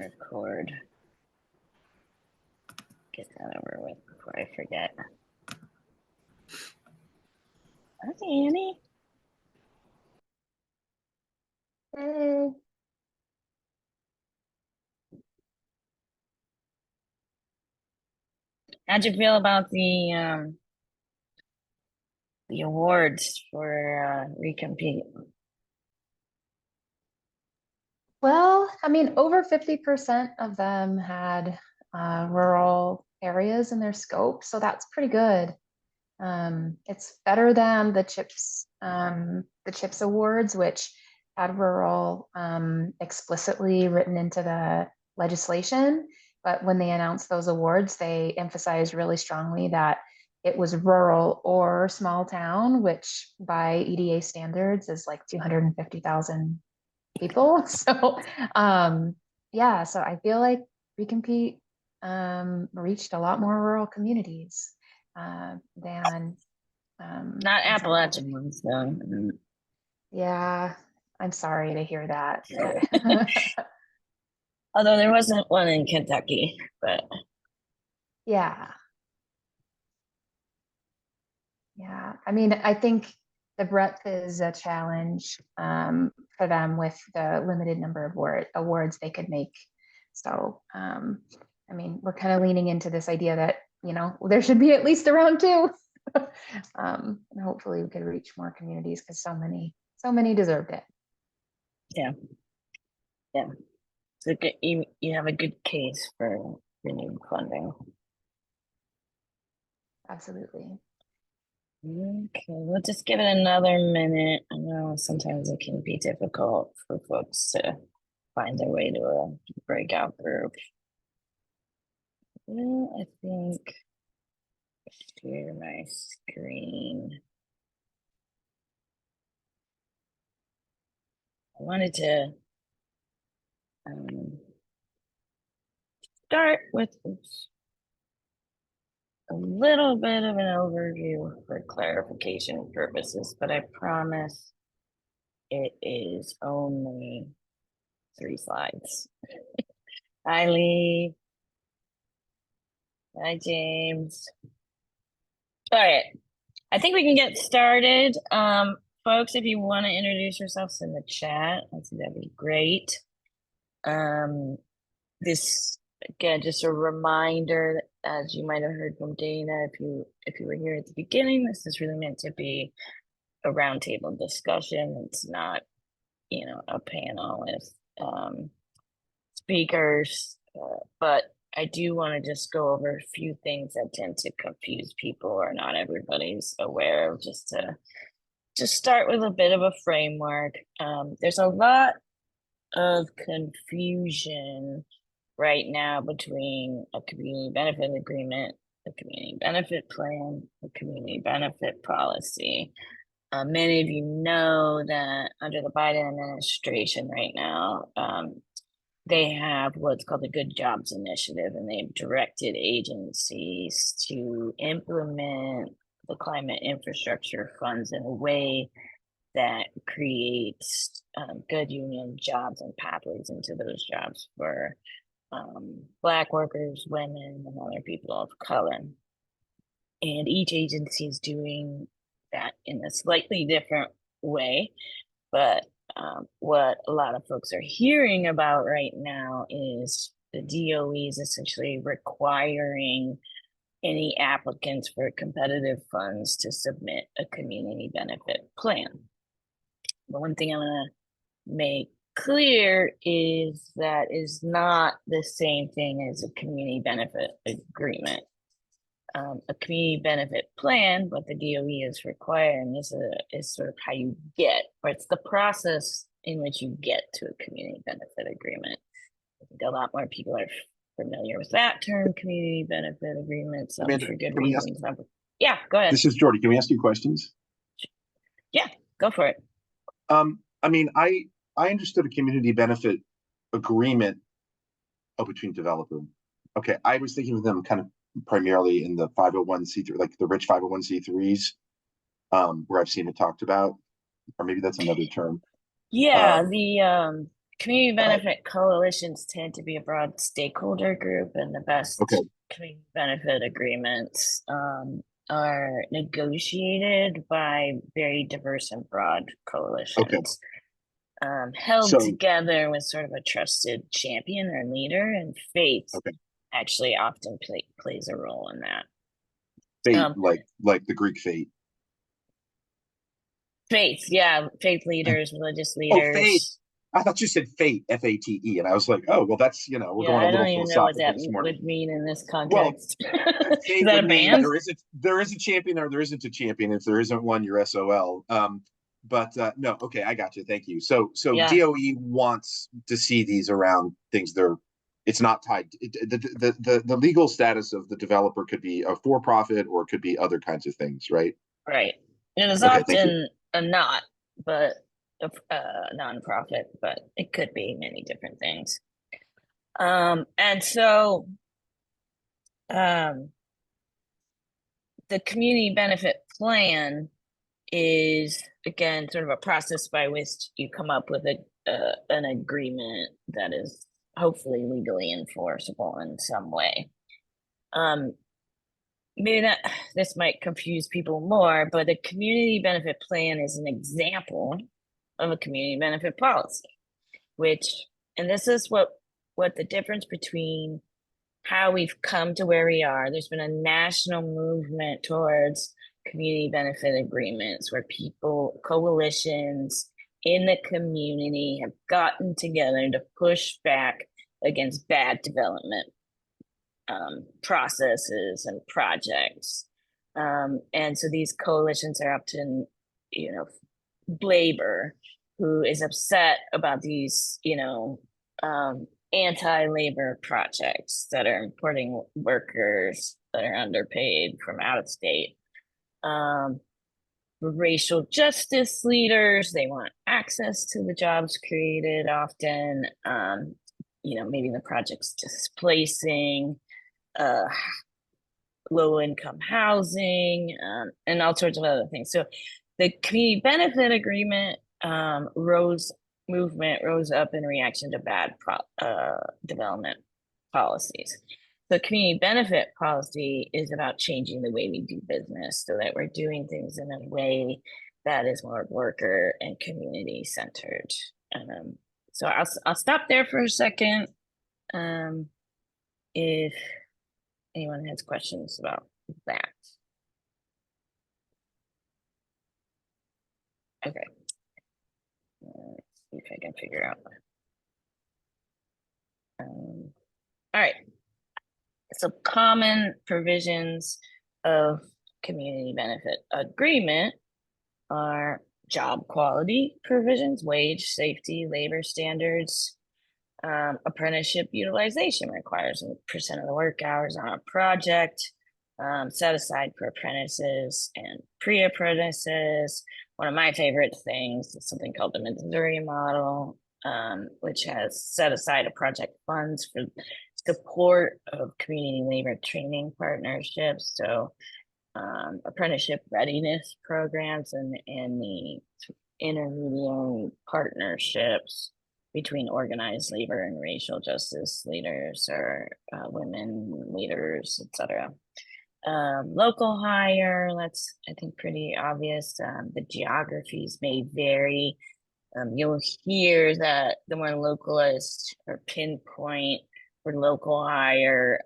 Record. Get that over with before I forget. Okay, Annie. Hey. How'd you feel about the awards for recompete? Well, I mean, over 50% of them had rural areas in their scope, so that's pretty good. It's better than the CHIPS awards, which had rural explicitly written into the legislation. But when they announced those awards, they emphasized really strongly that it was rural or small town, which by EDA standards is like 250,000 people. So yeah, so I feel like Recompete reached a lot more rural communities than Not Appalachian ones, though. Yeah, I'm sorry to hear that. Although there wasn't one in Kentucky, but Yeah. Yeah. I mean, I think the breadth is a challenge for them with the limited number of awards they could make. So, I mean, we're kind of leaning into this idea that, there should be at least around two. And hopefully we could reach more communities because so many deserved it. yeah. So you have a good case for renewed funding. Absolutely. Okay, we'll just give it another minute. I know sometimes it can be difficult for folks to find their way to a breakout group. Well, I think share my screen. I wanted to start with a little bit of an overview for clarification purposes, but I promise it is only 3 slides. Hi, Lee. Hi, James. All right, I think we can get started. Folks, if you want to introduce yourselves in the chat, I think that'd be great. This again, just a reminder, as you might have heard from Dana, if you were here at the beginning, this is really meant to be a roundtable discussion. It's not, a panel with speakers, but I do want to just go over a few things that tend to confuse people or not everybody's aware of, just to start with a bit of a framework. There's a lot of confusion right now between a community benefit agreement, a community benefit plan, a community benefit policy. Many of you know that under the Biden administration right now, they have what's called the Good Jobs Initiative, and they've directed agencies to implement the climate infrastructure funds in a way that creates good union jobs and pathways into those jobs for Black workers, women, and other people of color. And each agency is doing that in a slightly different way. But what a lot of folks are hearing about right now is the DOE is essentially requiring any applicants for competitive funds to submit a community benefit plan. The one thing I'm going to make clear is that is not the same thing as a community benefit agreement. A community benefit plan, what the DOE is requiring is sort of how you get, or it's the process in which you get to a community benefit agreement. I think a lot more people are familiar with that term, community benefit agreement, some Amanda, for good reasons. Yeah, go ahead. This is Jordy. Can we ask you questions? Yeah, go for it. I mean, I understood a community benefit agreement between developer. Okay, I was thinking of them kind of primarily in the 501c3, like the rich 501c3s, where I've seen it talked about, or maybe that's another term. Yeah, community benefit coalitions tend to be a broad stakeholder group, and the best Okay, community benefit agreements are negotiated by very diverse and broad okay. coalitions, held So, together with sort of a trusted champion or leader, and faith okay, actually often plays a role in that. fate, Um, like the Greek fate. faith, yeah, faith leaders, religious Oh, fate. leaders. I thought you said fate, Fate, and I was like, oh, well, that's, we're Yeah, going a I little don't even know what philosophical that this morning. would mean in this Well, context. Is fate that would a mean band? there is a champion or there isn't a champion. If there isn't one, you're SOL. But no, okay, I got you. Thank you. So Yeah, DOE wants to see these around things. It's not tied. The legal status of the developer could be a for profit or it could be other kinds of things, right? right. It is Okay, thank you. often a not, but a nonprofit, but it could be many different things. And so the community benefit plan is again sort of a process by which you come up with an agreement that is hopefully legally enforceable in some way. Maybe that this might confuse people more, but a community benefit plan is an example of a community benefit policy, which, and this is what the difference between how we've come to where we are. There's been a national movement towards community benefit agreements where people, coalitions in the community have gotten together to push back against bad development processes and projects. And so these coalitions are often, labor, who is upset about these, anti-labor projects that are importing workers that are underpaid from out of state. Racial justice leaders, they want access to the jobs created often. Maybe the project's displacing low income housing, and all sorts of other things. So the community benefit agreement movement rose up in reaction to bad development policies. The community benefit policy is about changing the way we do business so that we're doing things in a way that is more worker and community centered. So I'll stop there for a second. If anyone has questions about that. Okay. Let's see if I can figure out. All right. So common provisions of community benefit agreement are job quality provisions, wage, safety, labor standards. Apprenticeship utilization requires a percent of the work hours on a project set aside for apprentices and pre-apprentices. One of my favorite things is something called the Missouri model, which has set aside a project funds for support of community labor training partnerships. So apprenticeship readiness programs and the intermediary partnerships between organized labor and racial justice leaders or women leaders, etc. Local hire, that's I think pretty obvious. The geographies may vary. You'll hear that the more localized or pinpoint for local hire,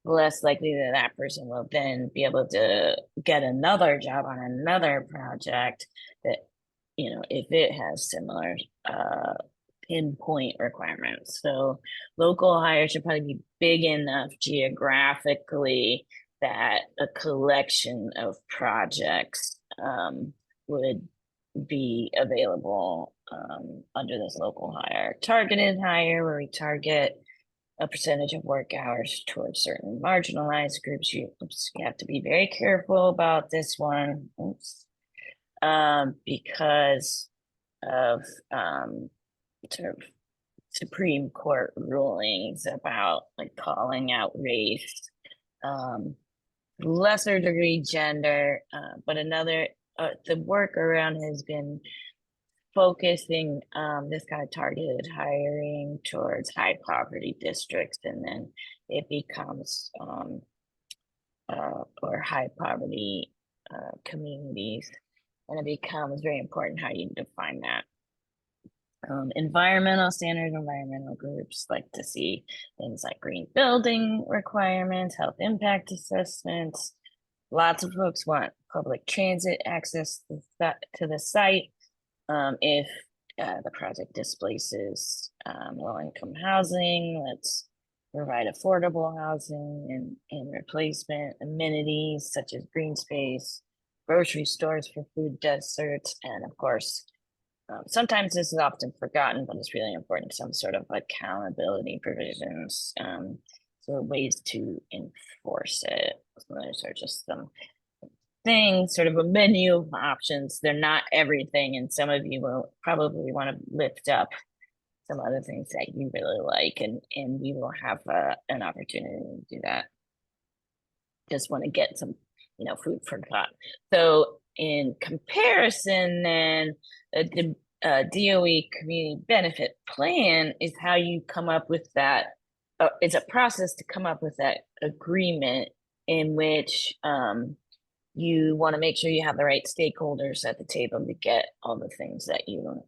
less likely that that person will then be able to get another job on another project that, if it has similar pinpoint requirements. So local hire should probably be big enough geographically that a collection of projects would be available under this local hire. Targeted hire, where we target a percentage of work hours towards certain marginalized groups. You have to be very careful about this one. Because of sort of Supreme Court rulings about like calling out race, lesser degree gender, but another the workaround has been focusing this kind of targeted hiring towards high poverty districts, and then it becomes or high poverty communities, and it becomes very important how you define that. Environmental standards, environmental groups like to see things like green building requirements, health impact assessments. Lots of folks want public transit access to the site. If the project displaces low-income housing, let's provide affordable housing and replacement amenities such as green space, grocery stores for food deserts, and of course, sometimes this is often forgotten, but it's really important, some sort of accountability provisions, so ways to enforce it. So those are just some things, sort of a menu of options. They're not everything, and some of you will probably want to lift up some other things that you really like, and we will have an opportunity to do that. Just want to get some, food for thought. So in comparison, then the DOE community benefit plan is how you come up with that. It's a process to come up with that agreement in which you want to make sure you have the right stakeholders at the table to get all the things that you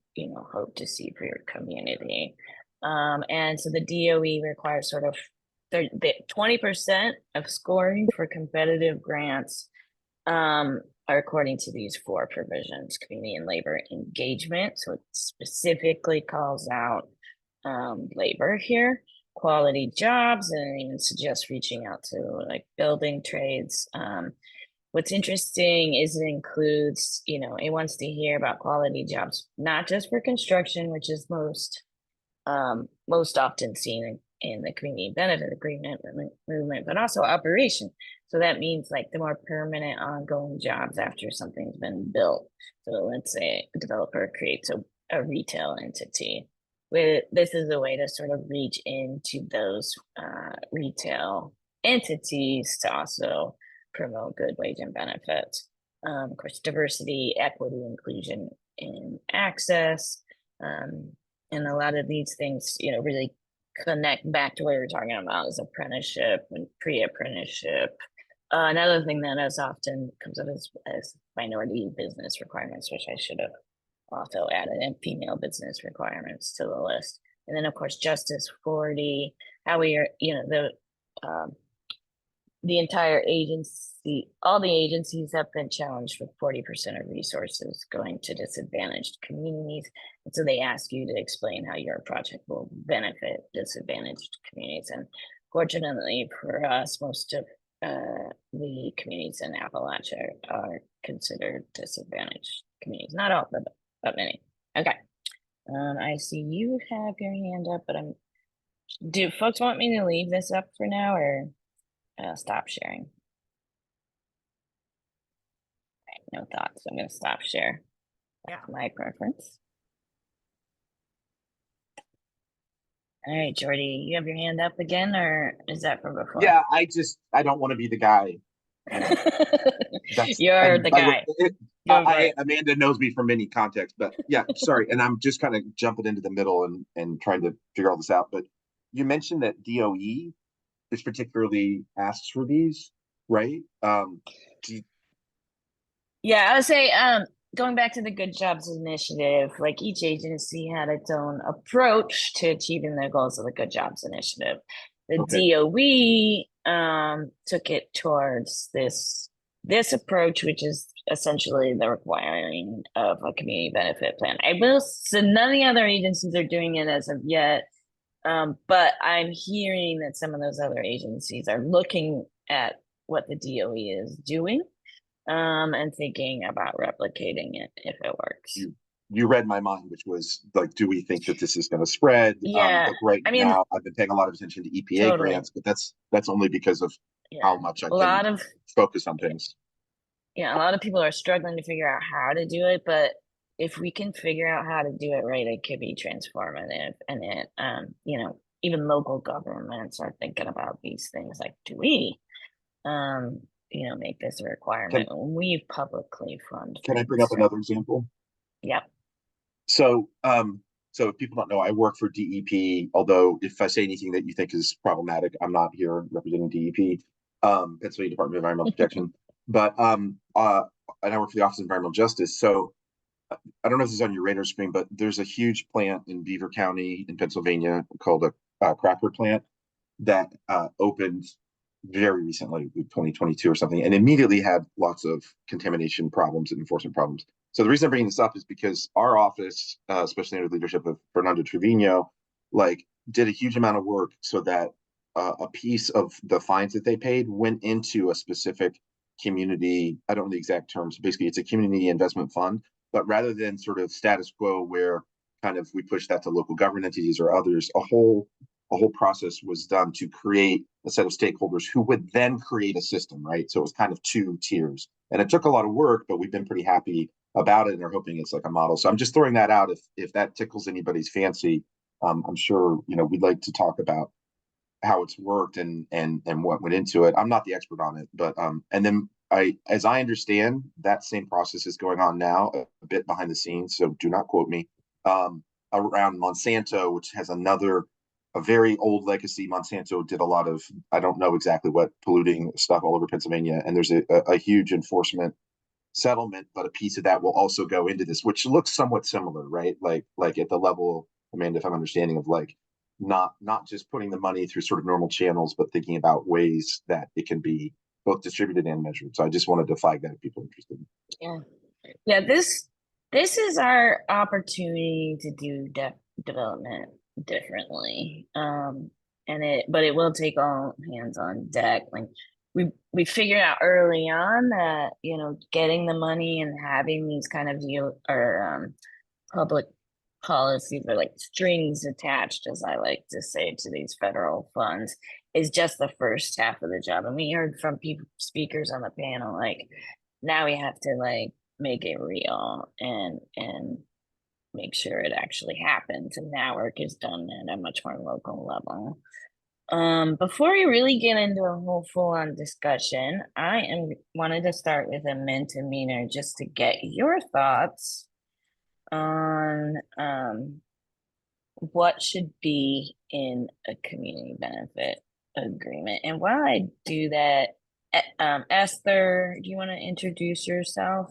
hope to see for your community. And so the DOE requires sort of 20% of scoring for competitive grants are according to these 4 provisions: community and labor engagement. So it specifically calls out labor here, quality jobs, and even suggests reaching out to like building trades. What's interesting is it includes, it wants to hear about quality jobs, not just for construction, which is most often seen in the community benefit agreement movement, but also operation. So that means like the more permanent ongoing jobs after something's been built. So let's say a developer creates a retail entity. This is a way to sort of reach into those retail entities to also promote good wage and benefits. Of course, diversity, equity, inclusion, and access. And a lot of these things, really connect back to what we were talking about is apprenticeship and pre-apprenticeship. Another thing that as often comes up as minority business requirements, which I should have also added, and female business requirements to the list. And then of course, Justice 40, how we are, the entire agency, all the agencies have been challenged with 40% of resources going to disadvantaged communities. And so they ask you to explain how your project will benefit disadvantaged communities. And fortunately for us, most of the communities in Appalachia are considered disadvantaged communities. Not all, but many. Okay. I see you have your hand up, but do folks want me to leave this up for now or stop sharing? Right, no thoughts. I'm going to stop share. That's my preference. All right, Jordy, you have your hand up again, or is that from before? Yeah, I don't want to be the guy. You're the guy. Amanda knows me from many contexts, but yeah, sorry. And I'm just kind of jumping into the middle and trying to figure all this out. But you mentioned that DOE is particularly asks for these, right? Yeah, I would say going back to the Good Jobs Initiative, like each agency had its own approach to achieving the goals of the Good Jobs Initiative. The DOE took it towards this approach, which is essentially the requiring of a community benefit plan. So none of the other agencies are doing it as of yet, but I'm hearing that some of those other agencies are looking at what the DOE is doing and thinking about replicating it if it works. You read my mind, which was like, do we think that this is going to spread? Yeah, now I've been paying a lot of attention to EPA grants, but that's only because of how much I can focus on things. Yeah, a lot of people are struggling to figure out how to do it, but if we can figure out how to do it right, it could be transformative. And it, even local governments are thinking about these things. Like, do we, make this a requirement? We publicly fund. Can I bring up another example? Yep. So if people don't know, I work for DEP, although if I say anything that you think is problematic, I'm not here representing DEP, Pennsylvania Department of Environmental Protection. But and I work for the Office of Environmental Justice. So I don't know if this is on your radar screen, but there's a huge plant in Beaver County in Pennsylvania called a cracker plant that opened very recently, 2022 or something, and immediately had lots of contamination problems and enforcement problems. So the reason I'm bringing this up is because our office, especially under the leadership of Fernando Trevino, like did a huge amount of work so that a piece of the fines that they paid went into a specific community. I don't know the exact terms. Basically, it's a community investment fund, but rather than sort of status quo where kind of we push that to local government entities or others, a whole process was done to create a set of stakeholders who would then create a system, right? So it was kind of two tiers. And it took a lot of work, but we've been pretty happy about it and are hoping it's like a model. So I'm just throwing that out if that tickles anybody's fancy. I'm sure, we'd like to talk about how it's worked and what went into it. I'm not the expert on it, but and then as I understand, that same process is going on now a bit behind the scenes, so do not quote me. Around Monsanto, which has a very old legacy. Monsanto did a lot of, I don't know exactly what, polluting stuff all over Pennsylvania, and there's a huge enforcement settlement, but a piece of that will also go into this, which looks somewhat similar, right? Like at the level, Amanda, if I'm understanding, of like not just putting the money through sort of normal channels, but thinking about ways that it can be both distributed and measured. So I just wanted to flag that if people are interested. Yeah. Yeah, this is our opportunity to do development differently. But it will take all hands on deck. Like we figured out early on that, getting the money and having these kind of public policies or like strings attached, as I like to say, to these federal funds is just the first half of the job. And we heard from speakers on the panel, like now we have to like make it real and make sure it actually happens and that work is done at a much more local level. Before we really get into a whole full-on discussion, wanted to start with a misdemeanor just to get your thoughts on what should be in a community benefit agreement. And while I do that, Esther, do you want to introduce yourself?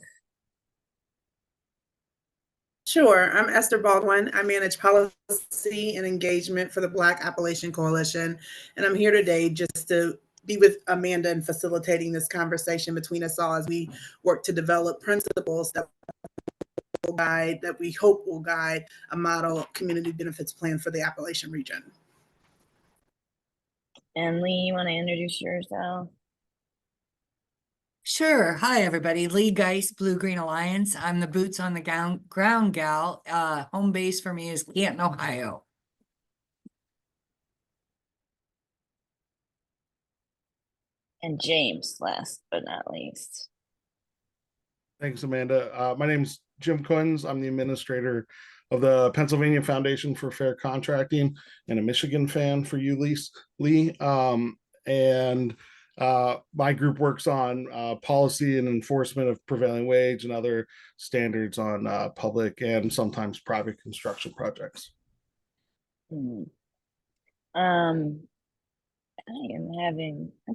Sure. I'm Esther Baldwin. I manage policy and engagement for the Black Appalachian Coalition. And I'm here today just to be with Amanda and facilitating this conversation between us all as we work to develop principles that we hope will guide a model community benefits plan for the Appalachian region. And Lee, you want to introduce yourself? Sure. Hi, everybody. Lee Geist, Blue Green Alliance. I'm the boots on the ground gal. Home base for me is Canton, Ohio. And James, last but not least. Thanks, Amanda. My name's Jim Quins. I'm the administrator of the Pennsylvania Foundation for Fair Contracting and a Michigan fan for you, Lee. My group works on policy and enforcement of prevailing wage and other standards on public and sometimes private construction projects. I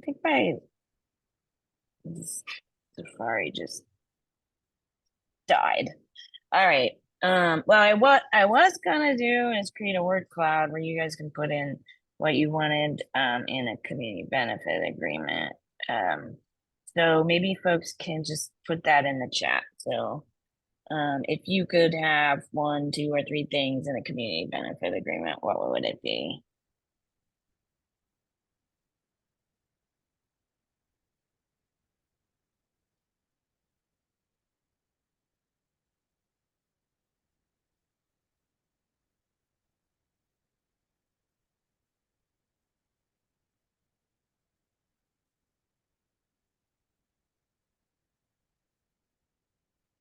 think my Safari just died. All right. What I was gonna do is create a word cloud where you guys can put in what you wanted in a community benefit agreement. So maybe folks can just put that in the chat. So if you could have 1, 2, or 3 things in a community benefit agreement, what would it be?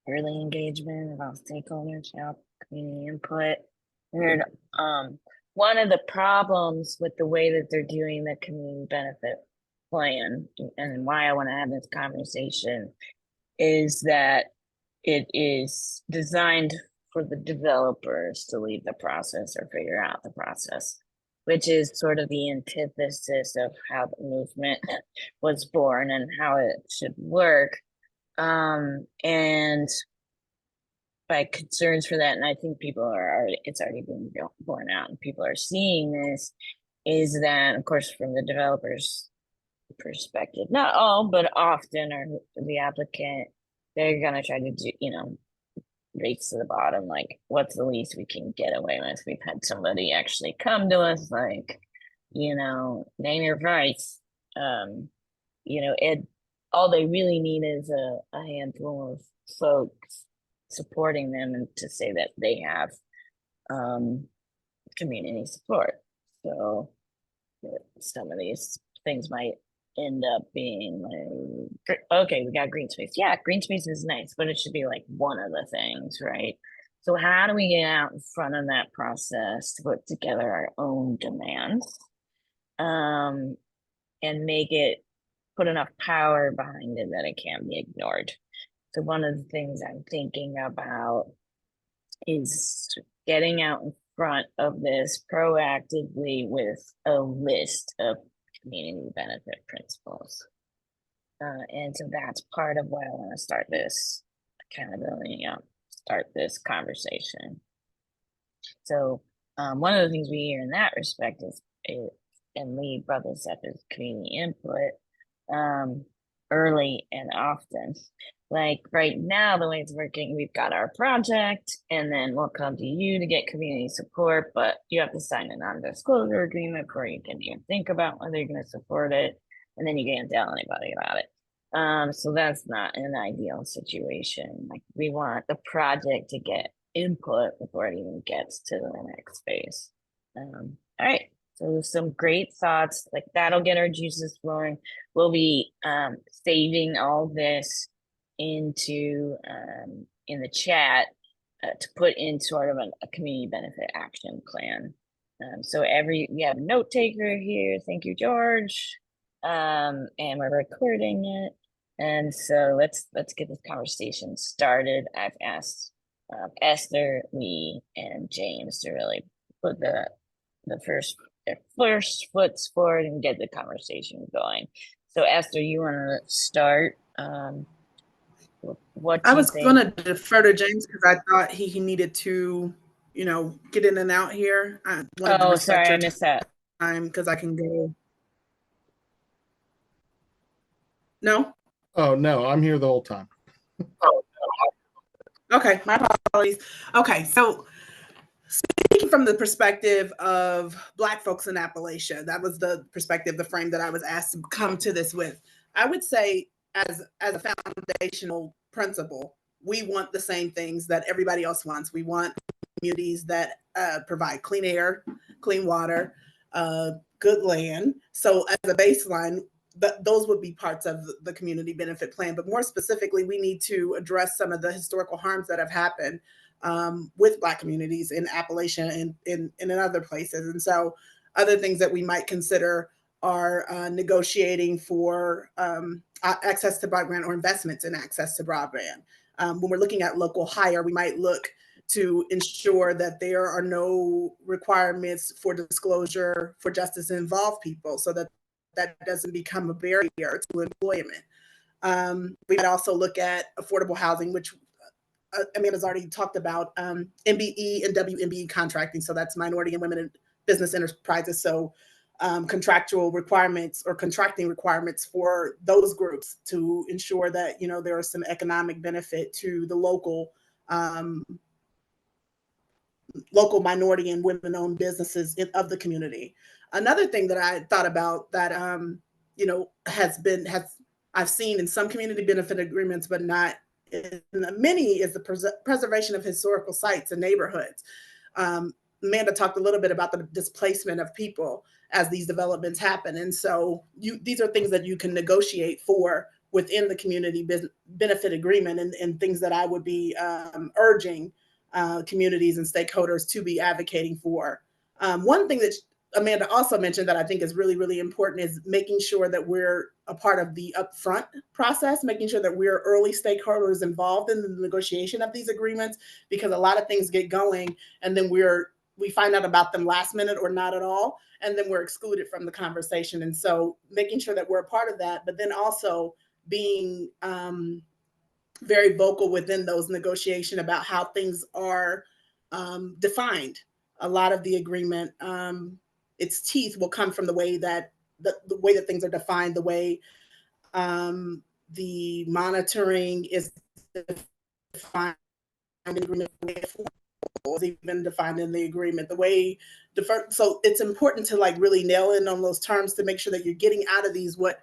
Early engagement of all stakeholders, help, community input. And one of the problems with the way that they're doing the community benefit plan and why I want to have this conversation is that it is designed for the developers to lead the process or figure out the process, which is sort of the antithesis of how the movement was born and how it should work. And my concerns for that, and I think people are already, it's already been borne out, and people are seeing this, is that, of course, from the developers' perspective, not all, but often, are the applicant, they're gonna try to do, race to the bottom, like, what's the least we can get away with? We've had somebody actually come to us, like, name your price. It, all they really need is a handful of folks supporting them and to say that they have community support. So some of these things might end up being like, okay, we got green space. Yeah, green space is nice, but it should be like one of the things, right? So how do we get out in front of that process to put together our own demands, and make it, put enough power behind it that it can't be ignored? So one of the things I'm thinking about is getting out in front of this proactively with a list of community benefit principles. And so that's part of why I want to start this accountability, start this conversation. So one of the things we hear in that respect is, and Lee brought this up, is community input early and often. Like right now, the way it's working, we've got our project, and then we'll come to you to get community support, but you have to sign a non-disclosure agreement before you can even think about whether you're going to support it, and then you can't tell anybody about it. So that's not an ideal situation. Like, we want the project to get input before it even gets to the next phase. All right. So some great thoughts, like that'll get our juices flowing. We'll be saving all this into in the chat to put in sort of a community benefit action plan. So we have a note taker here. Thank you, George. And we're recording it. And so let's get this conversation started. I've asked Esther, Lee, and James to really put the first foot forward and get the conversation going. So Esther, you want to start? What I was think? going to defer to James because I thought he needed to, get in and out here. I wanted to respect sorry, I your missed that. time because I can go. No? Oh no, I'm here the whole time. Okay, my apologies. Okay, so speaking from the perspective of Black folks in Appalachia, that was the perspective, the frame that I was asked to come to this with. I would say, as a foundational principle, we want the same things that everybody else wants. We want communities that provide clean air, clean water, good land. So as a baseline, those would be parts of the community benefit plan. But more specifically, we need to address some of the historical harms that have happened with Black communities in Appalachia and in other places. And so other things that we might consider are negotiating for access to broadband or investments in access to broadband. When we're looking at local hire, we might look to ensure that there are no requirements for disclosure for justice to involve people so that doesn't become a barrier to employment. We might also look at affordable housing, which Amanda's already talked about, MBE and WMBE contracting. So that's minority and women in business enterprises. So contractual requirements or contracting requirements for those groups to ensure that, there is some economic benefit to the local minority and women-owned businesses of the community. Another thing that I thought about that, I've seen in some community benefit agreements, but not in many, is the preservation of historical sites and neighborhoods. Amanda talked a little bit about the displacement of people as these developments happen. And so these are things that you can negotiate for within the community benefit agreement, and things that I would be urging communities and stakeholders to be advocating for. One thing that Amanda also mentioned that I think is really, really important is making sure that we're a part of the upfront process, making sure that we're early stakeholders involved in the negotiation of these agreements, because a lot of things get going and then we find out about them last minute or not at all, and then we're excluded from the conversation. And so making sure that we're a part of that, but then also being very vocal within those negotiations about how things are defined. A lot of the agreement, its teeth will come from the way that the way that things are defined, the way the monitoring is defined in the agreement, the way it was even defined in the agreement, the way so it's important to like really nail in on those terms to make sure that you're getting out of these what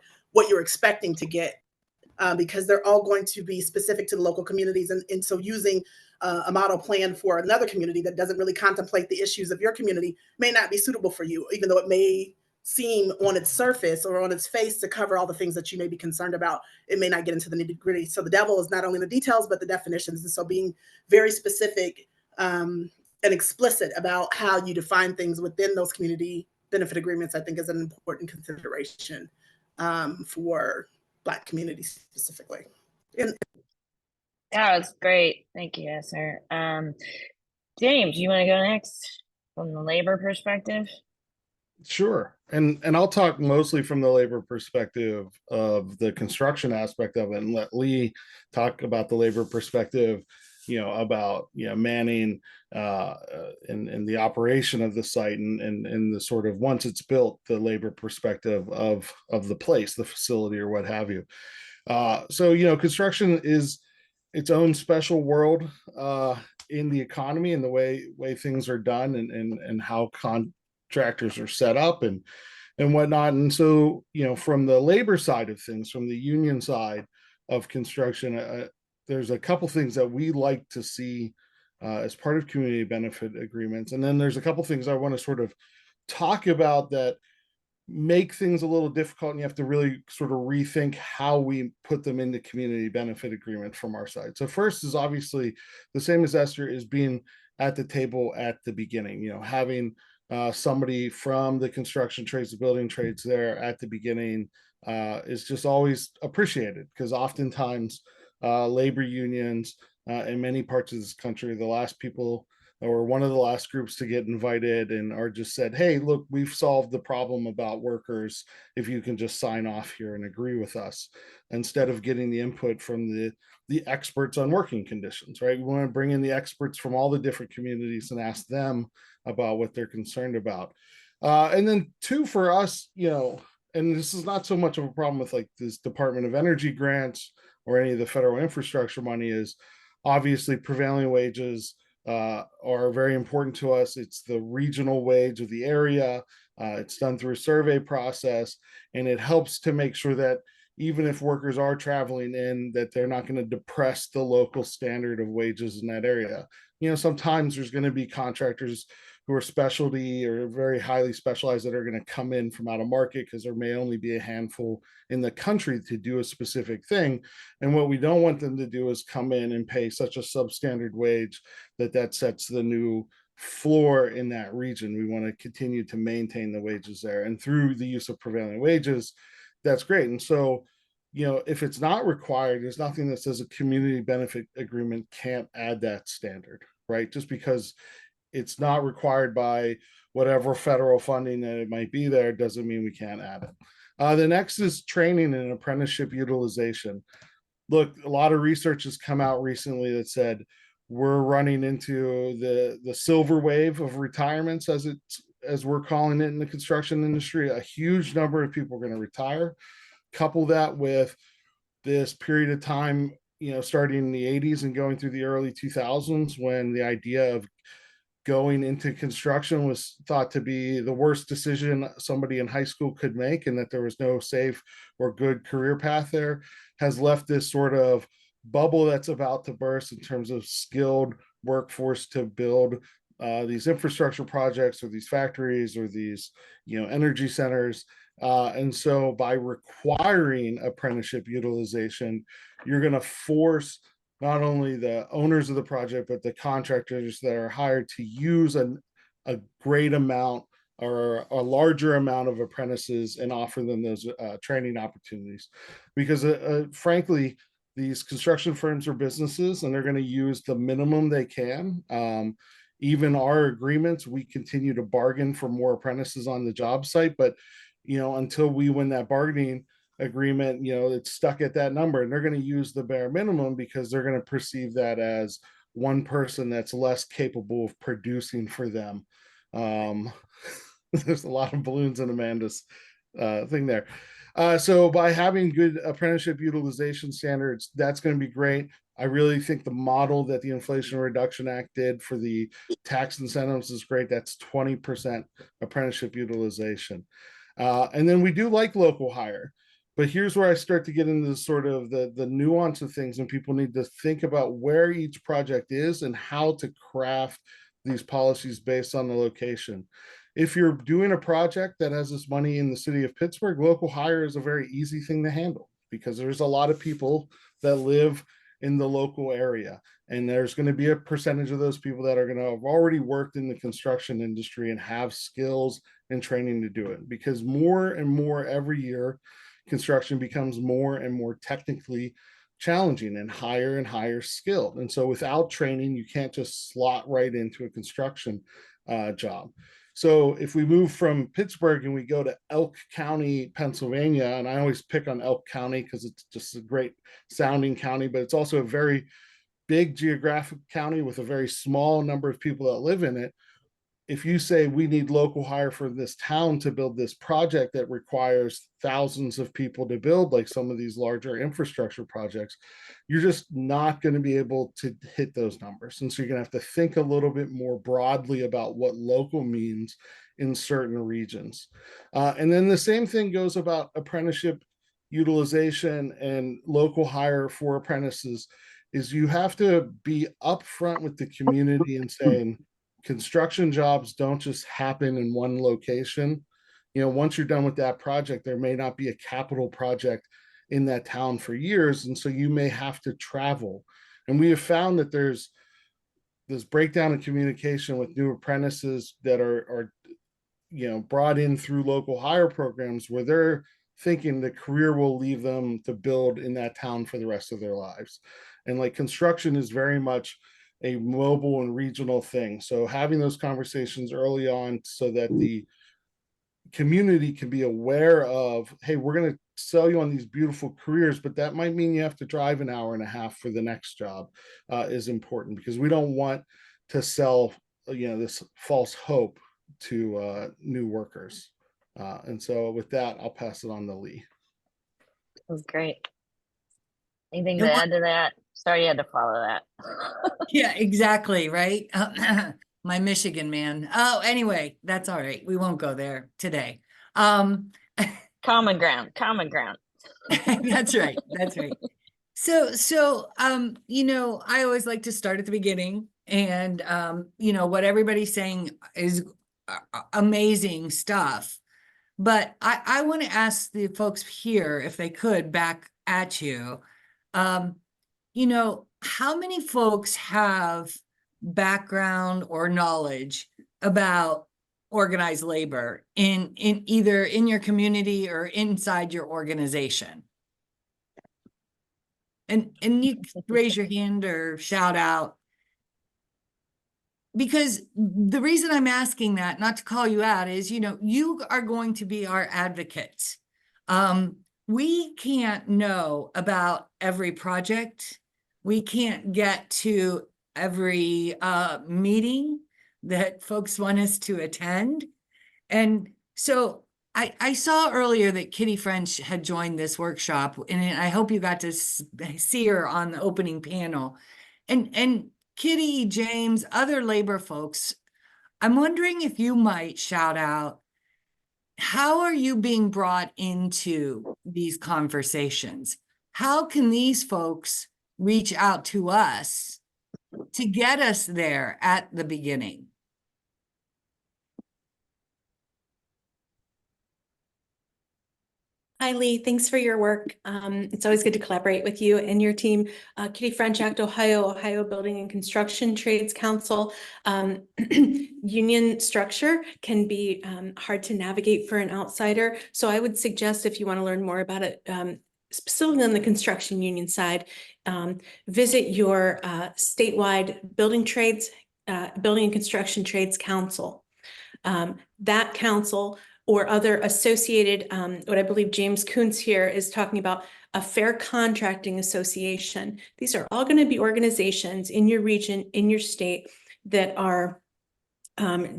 you're expecting to get, because they're all going to be specific to the local communities. And so using a model plan for another community that doesn't really contemplate the issues of your community may not be suitable for you, even though it may seem on its surface or on its face to cover all the things that you may be concerned about. It may not get into the nitty gritty. So the devil is not only in the details, but the definitions. And so being very specific and explicit about how you define things within those community benefit agreements, I think is an important consideration for Black communities specifically. And Yeah, it's great. Thank you, Esther. James, you want to go next from the labor perspective? Sure. And I'll talk mostly from the labor perspective of the construction aspect of it, and let Lee talk about the labor perspective, about, manning and the operation of the site and the sort of, once it's built, the labor perspective of the place, the facility, or what have you. So, construction is its own special world in the economy and the way things are done and how contractors are set up and whatnot. And so, from the labor side of things, from the union side of construction, there's a couple things that we like to see as part of community benefit agreements. And then there's a couple things I want to sort of talk about that make things a little difficult, and you have to really sort of rethink how we put them into community benefit agreement from our side. So first is obviously the same as Esther, is being at the table at the beginning, having somebody from the construction trades, the building trades there at the beginning is just always appreciated, because oftentimes labor unions in many parts of this country, the last people or one of the last groups to get invited and are just said, hey, look, we've solved the problem about workers if you can just sign off here and agree with us, instead of getting the input from the experts on working conditions, right? We want to bring in the experts from all the different communities and ask them about what they're concerned about. And then two, for us, and this is not so much of a problem with like this Department of Energy grants or any of the federal infrastructure money, is obviously prevailing wages are very important to us. It's the regional wage of the area. It's done through a survey process, and it helps to make sure that even if workers are traveling in, that they're not going to depress the local standard of wages in that area. Sometimes there's going to be contractors who are specialty or very highly specialized that are going to come in from out of market, because there may only be a handful in the country to do a specific thing. And what we don't want them to do is come in and pay such a substandard wage that sets the new floor in that region. We want to continue to maintain the wages there, and through the use of prevailing wages, that's great. And so, if it's not required, there's nothing that says a community benefit agreement can't add that standard, right? Just because it's not required by whatever federal funding that it might be there doesn't mean we can't add it. The next is training and apprenticeship utilization. Look, a lot of research has come out recently that said we're running into the silver wave of retirements, as we're calling it in the construction industry. A huge number of people are going to retire. Couple that with this period of time, starting in the 80s and going through the early 2000s, when the idea of going into construction was thought to be the worst decision somebody in high school could make, and that there was no safe or good career path there, has left this sort of bubble that's about to burst in terms of skilled workforce to build these infrastructure projects or these factories or these energy centers. And so by requiring apprenticeship utilization, you're going to force not only the owners of the project, but the contractors that are hired to use a great amount or a larger amount of apprentices and offer them those training opportunities, because frankly, these construction firms are businesses and they're going to use the minimum they can. Even our agreements, we continue to bargain for more apprentices on the job site, but until we win that bargaining agreement, it's stuck at that number, and they're going to use the bare minimum because they're going to perceive that as one person that's less capable of producing for them. There's a lot of balloons in Amanda's thing there. So by having good apprenticeship utilization standards, that's going to be great. I really think the model that the Inflation Reduction Act did for the tax incentives is great. That's 20% apprenticeship utilization. And then we do like local hire. But here's where I start to get into sort of the nuance of things, and people need to think about where each project is and how to craft these policies based on the location. If you're doing a project that has this money in the city of Pittsburgh, local hire is a very easy thing to handle because there's a lot of people that live in the local area. And there's going to be a percentage of those people that are going to have already worked in the construction industry and have skills and training to do it. Because more and more every year, construction becomes more and more technically challenging and higher skilled. And so without training, you can't just slot right into a construction job. So if we move from Pittsburgh and we go to Elk County, Pennsylvania, and I always pick on Elk County because it's just a great sounding county, but it's also a very big geographic county with a very small number of people that live in it. If you say we need local hire for this town to build this project that requires thousands of people to build, like some of these larger infrastructure projects, you're just not going to be able to hit those numbers. And so you're going to have to think a little bit more broadly about what local means in certain regions. And then the same thing goes about apprenticeship utilization and local hire for apprentices, is you have to be upfront with the community and saying, construction jobs don't just happen in one location. Once you're done with that project, there may not be a capital project in that town for years. And so you may have to travel. And we have found that there's this breakdown in communication with new apprentices that are brought in through local hire programs where they're thinking the career will leave them to build in that town for the rest of their lives. And like construction is very much a mobile and regional thing. So having those conversations early on so that the community can be aware of, hey, we're going to sell you on these beautiful careers, but that might mean you have to drive an hour and a half for the next job, is important, because we don't want to sell, this false hope to new workers. And so with that, I'll pass it on to Lee. That was great. Anything You to know what? add to that? Sorry you had to follow that. Yeah, exactly, right? My Michigan man. Oh, anyway, that's all right. We won't go there today. Common ground, common ground. That's right. That's right. So, I always like to start at the beginning, and, what everybody's saying is amazing stuff. But I want to ask the folks here, if they could, back at you, how many folks have background or knowledge about organized labor in either in your community or inside your organization? And you can raise your hand or shout out. Because the reason I'm asking that, not to call you out, is, you are going to be our advocates. We can't know about every project. We can't get to every meeting that folks want us to attend. And so I saw earlier that Kitty French had joined this workshop, and I hope you got to see her on the opening panel. And Kitty, James, other labor folks, I'm wondering if you might shout out, how are you being brought into these conversations? How can these folks reach out to us to get us there at the beginning? Hi, Lee. Thanks for your work. It's always good to collaborate with you and your team. Kitty French, Act Ohio Building and Construction Trades Council. Union structure can be hard to navigate for an outsider. So I would suggest, if you want to learn more about it, specifically on the construction union side, visit your statewide building and construction trades council. That council or other associated, what I believe James Kuntz here is talking about, a fair contracting association. These are all going to be organizations in your region, in your state, that are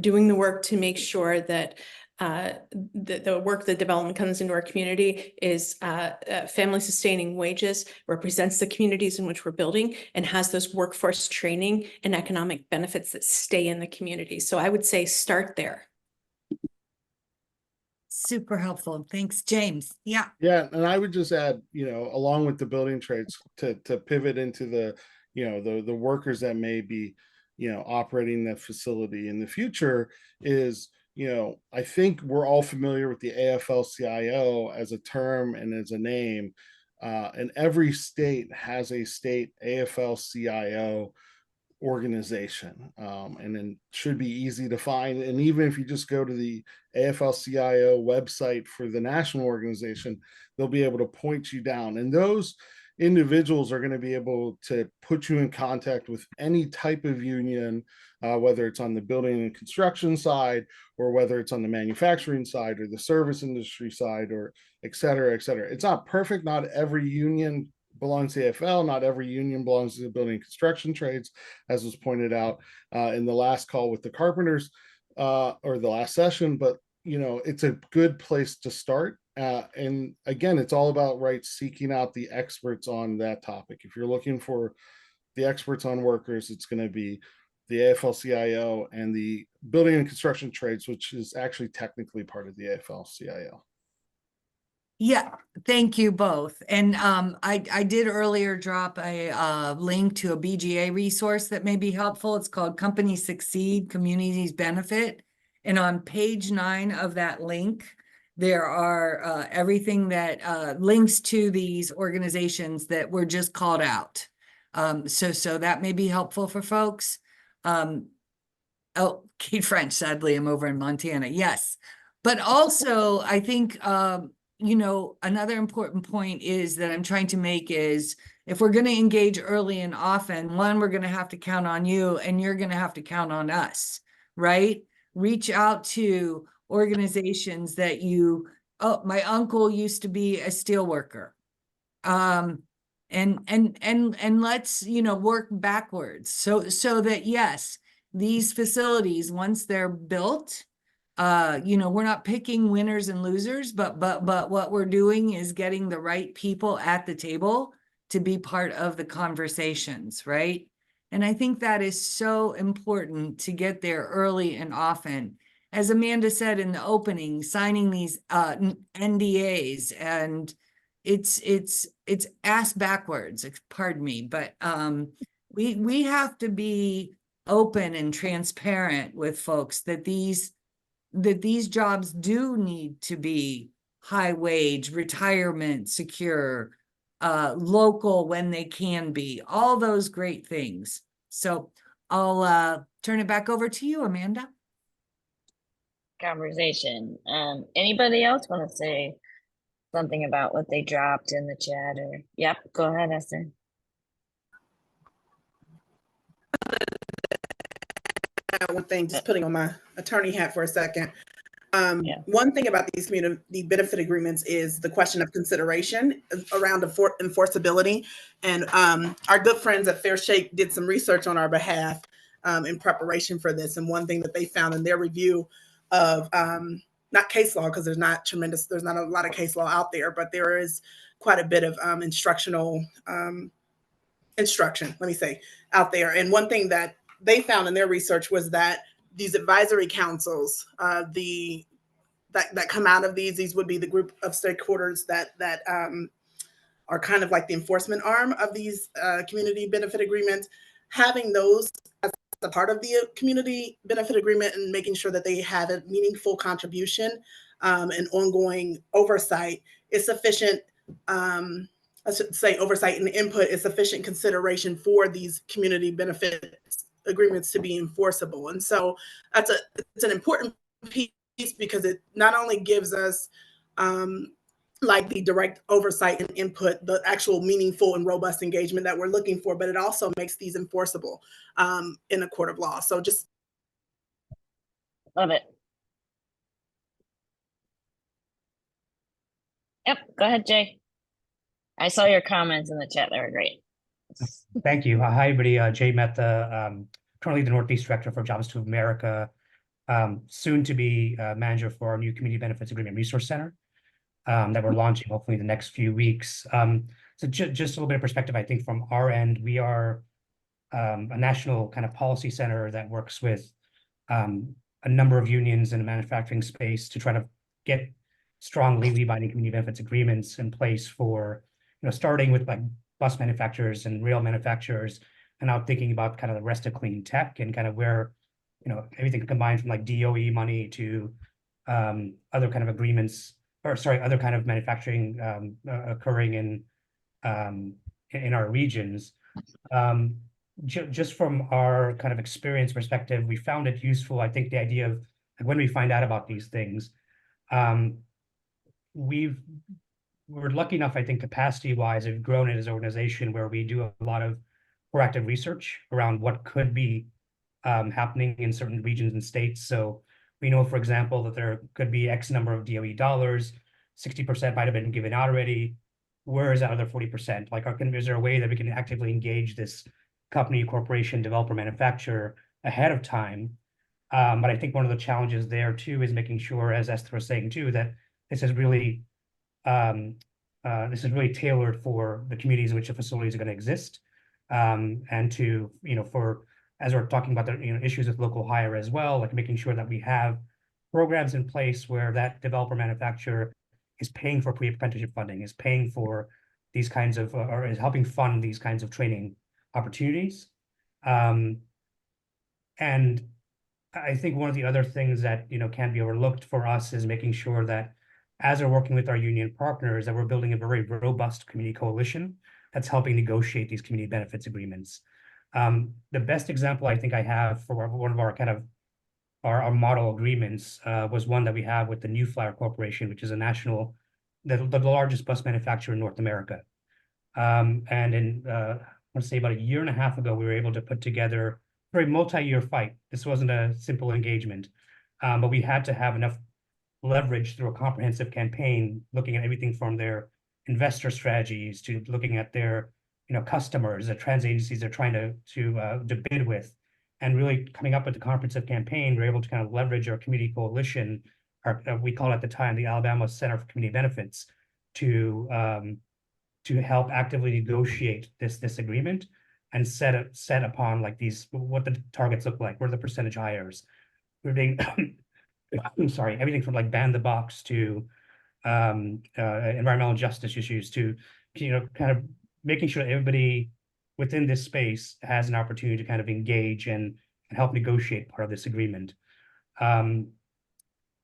doing the work to make sure that the work, the development comes into our community is family sustaining wages, represents the communities in which we're building, and has those workforce training and economic benefits that stay in the community. So I would say start there. Super helpful. Thanks, James. Yeah. Yeah, and I would just add, along with the building trades, to pivot into the, the workers that may be, operating the facility in the future is, I think we're all familiar with the AFL-CIO as a term and as a name, and every state has a state AFL-CIO organization, and then should be easy to find. And even if you just go to the AFL-CIO website for the national organization, they'll be able to point you down. And those individuals are going to be able to put you in contact with any type of union, whether it's on the building and construction side, or whether it's on the manufacturing side, or the service industry side, or et cetera, et cetera. It's not perfect. Not every union belongs to AFL. Not every union belongs to the building and construction trades, as was pointed out in the last call with the carpenters, or the last session. But it's a good place to start. And again, it's all about seeking out the experts on that topic. If you're looking for the experts on workers, it's going to be the AFL-CIO and the building and construction trades, which is actually technically part of the AFL-CIO. Yeah, thank you both. And I did earlier drop a link to a BGA resource that may be helpful. It's called Companies Succeed, Communities Benefit. And on page 9 of that link, there are everything that links to these organizations that were just called out. So that may be helpful for folks. Oh, Kate French, sadly, I'm over in Montana. Yes. But also, I think, another important point is that I'm trying to make is, if we're going to engage early and often, one, we're going to have to count on you, and you're going to have to count on us, right? Reach out to organizations that my uncle used to be a steel worker. And let's, work backwards so that, yes, these facilities, once they're built, we're not picking winners and losers, but what we're doing is getting the right people at the table to be part of the conversations, right? And I think that is so important to get there early and often. As Amanda said in the opening, signing these NDAs, and it's ass backwards, pardon me, but we have to be open and transparent with folks that these jobs do need to be high wage, retirement secure, local when they can be, all those great things. So I'll turn it back over to you, Amanda. Conversation. Anybody else want to say something about what they dropped in the chat? Or yep, go ahead, Esther. One thing, just putting on my attorney hat for a second. Yeah. One thing about these community benefit agreements is the question of consideration around enforceability. And our good friends at Fair Shake did some research on our behalf in preparation for this. And one thing that they found in their review of not case law, because there's not a lot of case law out there, but there is quite a bit of instruction, let me say, out there. And one thing that they found in their research was that these advisory councils, that come out of these would be the group of stakeholders that are kind of like the enforcement arm of these community benefit agreements. Having those as a part of the community benefit agreement and making sure that they have a meaningful contribution and ongoing oversight is sufficient. I should say oversight and input is sufficient consideration for these community benefits agreements to be enforceable. And so it's an important piece because it not only gives us like the direct oversight and input, the actual meaningful and robust engagement that we're looking for, but it also makes these enforceable in a court of law. So just Love it. Yep, go ahead, Jay. I saw your comments in the chat. They were great. Thank you. Hi, everybody. Jay Mehta, currently the Northeast Director for Jobs to America, soon to be manager for our new Community Benefits Agreement Resource Center that we're launching hopefully the next few weeks. So just a little bit of perspective, I think from our end, we are a national kind of policy center that works with a number of unions in the manufacturing space to try to get strong legally binding community benefits agreements in place for, starting with like bus manufacturers and rail manufacturers, and now thinking about kind of the rest of clean tech and kind of where, everything combined from like DOE money to other kind of agreements, or sorry, other kind of manufacturing occurring in our regions. Just from our kind of experience perspective, we found it useful. I think the idea of like, when we find out about these things, we're lucky enough, I think, capacity-wise, we've grown it as an organization where we do a lot of proactive research around what could be happening in certain regions and states. So we know, for example, that there could be X number of DOE dollars, 60% might have been given out already. Where is that other 40%? Like, is there a way that we can actively engage this company, corporation, developer, manufacturer ahead of time? But I think one of the challenges there too is making sure, as Esther was saying too, that this is really tailored for the communities in which the facilities are going to exist, and to, for, as we're talking about the issues with local hire as well, like making sure that we have programs in place where that developer manufacturer is paying for pre-apprenticeship funding, is paying for these kinds of, or is helping fund these kinds of training opportunities. And I think one of the other things that can be overlooked for us is making sure that as we're working with our union partners, that we're building a very robust community coalition that's helping negotiate these community benefits agreements. The best example I think I have for one of our kind of our model agreements was one that we have with the New Flyer Corporation, which is a national, the largest bus manufacturer in North America. And in, I want to say about a year and a half ago, we were able to put together a very multi-year fight. This wasn't a simple engagement, but we had to have enough leverage through a comprehensive campaign, looking at everything from their investor strategies to looking at their customers, the trans agencies they're trying to bid with, and really coming up with the comprehensive campaign. We're able to kind of leverage our community coalition, we call it at the time the Alabama Center for Community Benefits, to help actively negotiate this agreement and set upon like these, what the targets look like, what are the percentage hires. We're being I'm sorry, everything from like ban the box to environmental justice issues to kind of making sure that everybody within this space has an opportunity to kind of engage and help negotiate part of this agreement.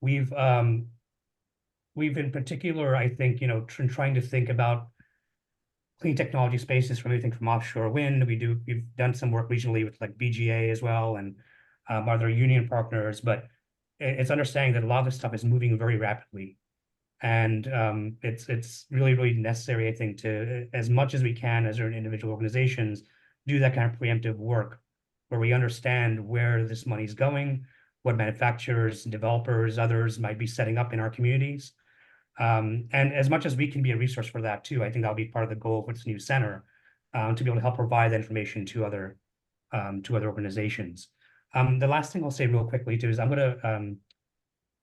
We've in particular, I think, trying to think about clean technology spaces from everything from offshore wind. We've done some work regionally with like BGA as well, and other union partners, but it's understanding that a lot of this stuff is moving very rapidly. And it's really necessary, I think, to, as much as we can as our individual organizations, do that kind of preemptive work where we understand where this money's going, what manufacturers, developers, others might be setting up in our communities. And as much as we can be a resource for that too, I think that'll be part of the goal of this new center, to be able to help provide that information to other organizations. The last thing I'll say real quickly too is I'm gonna,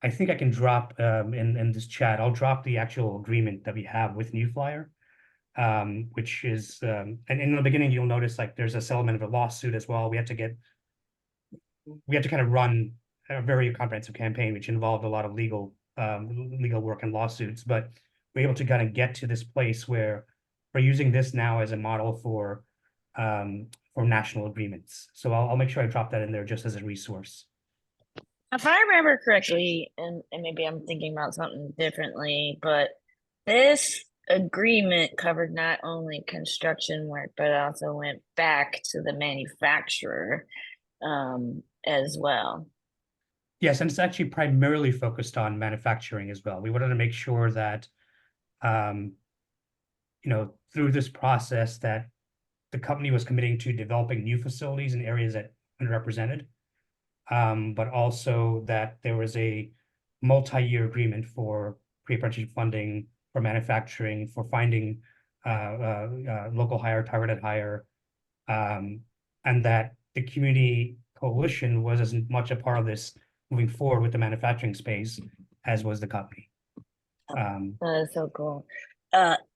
I think I can drop in this chat, I'll drop the actual agreement that we have with New Flyer, which is, and in the beginning, you'll notice like there's a settlement of a lawsuit as well. We had to kind of run a very comprehensive campaign, which involved a lot of legal work and lawsuits, but we're able to kind of get to this place where we're using this now as a model for national agreements. So I'll make sure I drop that in there just as a resource. If I remember correctly, and maybe I'm thinking about something differently, but this agreement covered not only construction work, but also went back to the manufacturer as well. Yes, and it's actually primarily focused on manufacturing as well. We wanted to make sure that, through this process that the company was committing to developing new facilities in areas that underrepresented, but also that there was a multi-year agreement for pre-apprenticeship funding, for manufacturing, for finding local hire, targeted hire, and that the community coalition was as much a part of this moving forward with the manufacturing space as was the company. That is so cool.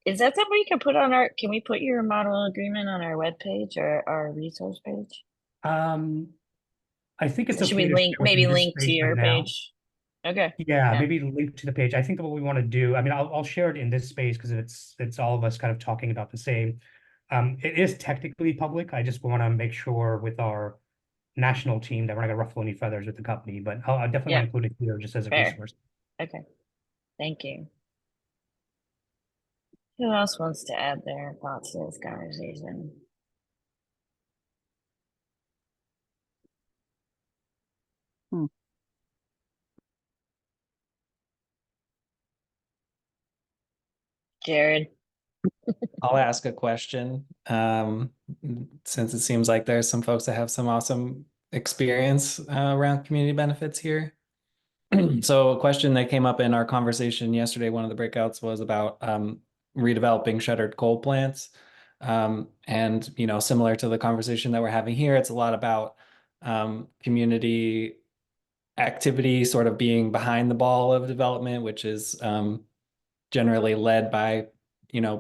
Is that something we can put on can we put your model agreement on our webpage or our resource page? I think it's Should we okay to link, share within maybe this link to space your right now. page? Okay. Yeah, Yeah. maybe link to the page. I think that what we want to do, I mean, I'll share it in this space because it's all of us kind of talking about the same. It is technically public. I just want to make sure with our national team that we're not gonna ruffle any feathers with the company, but I definitely Yeah. want to include it here just as a Fair. resource. Okay. Thank you. Who else wants to add their thoughts to this conversation? Jared. I'll ask a question. Since it seems like there's some folks that have some awesome experience around community benefits here. So a question that came up in our conversation yesterday, one of the breakouts was about redeveloping shuttered coal plants. And, similar to the conversation that we're having here, it's a lot about community activity sort of being behind the ball of development, which is generally led by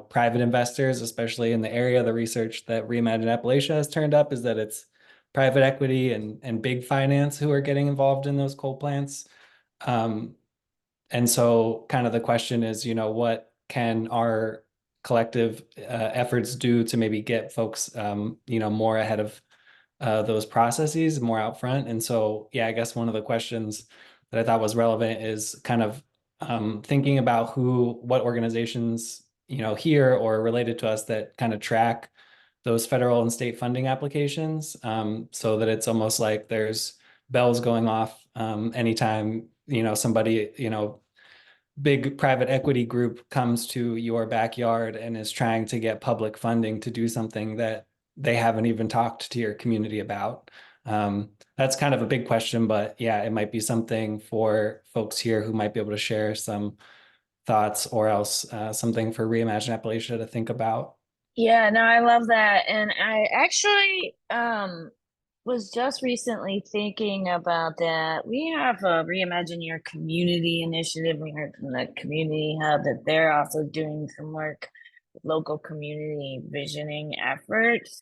private investors, especially in the area. The research that ReImagine Appalachia has turned up is that it's private equity and big finance who are getting involved in those coal plants. And so kind of the question is, what can our collective efforts do to maybe get folks, more ahead of those processes, more out front? And so, yeah, I guess one of the questions that I thought was relevant is kind of thinking about what organizations, here or related to us that kind of track those federal and state funding applications, so that it's almost like there's bells going off anytime, somebody, big private equity group comes to your backyard and is trying to get public funding to do something that they haven't even talked to your community about. That's kind of a big question, but yeah, it might be something for folks here who might be able to share some thoughts, or else something for ReImagine Appalachia to think about. Yeah, no, I love that. And I actually was just recently thinking about that. We have a Reimagine Your Community initiative. We heard from the Community Hub that they're also doing some work with local community visioning efforts.